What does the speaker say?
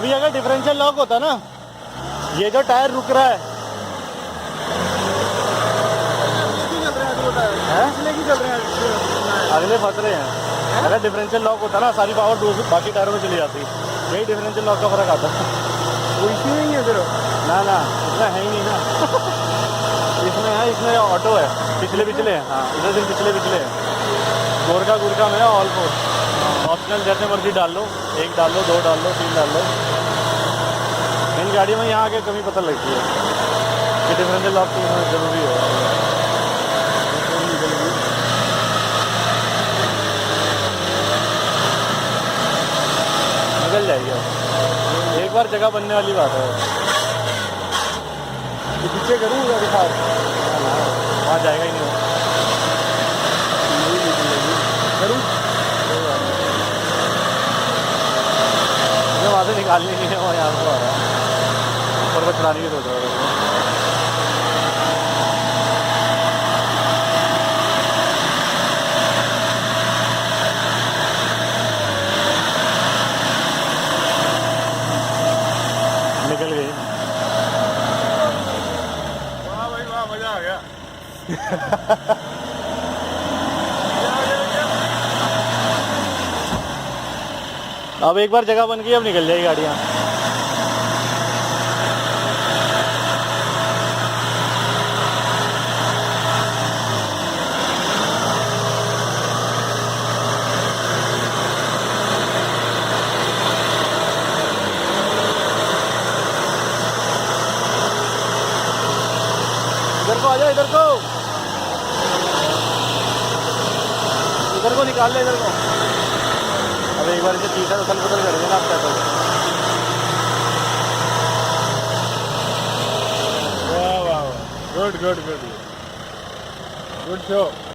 अभी अगर differential lock होता ना, ये जो टायर रुक रहा है अगले फंस रहे हैं। अगर डिफरेंशियल लॉक होता ना, सारी पावर बाकी टायरों में चली जाती। यही डिफरेंशियल लॉक का फर्क आता है। वो इसी नहीं है फिर? ना ना, इतना है ही नहीं ना। इसमें है, इसमें ऑटो है, पिछले पिछले हैं। हाँ, इधर दिन पिछले पिछले हैं। गोरका गुरका में है, ऑल फोर ऑप्शनल, जैसे मर्जी डाल लो, 1 डाल लो, 2 डाल लो, 3 डाल लो। इन गाड़ियों में यहाँ आके कमी पता लगती है कि डिफरेंशियल लॉक जरूरी है। निकल जाएगी अब, एक बार जगह बनने वाली बात है। पीछे करूँगा दिखा, वहाँ जाएगा ही नहीं करूँ वहाँ से निकालनी नहीं है, वहाँ यहाँ से आ रहा है और बस चलाने की सोच रहा है। निकल गई। वाह भाई वाह, मजा आ गया। अब एक बार जगह बन गई, अब निकल जाएगी गाड़ियाँ। इधर को आ जाओ, इधर को निकाल ले, इधर को। अब एक बार इसे तीसरा उथल पुथल कर देना आप, क्या करो। वाह वाह, good good good good show.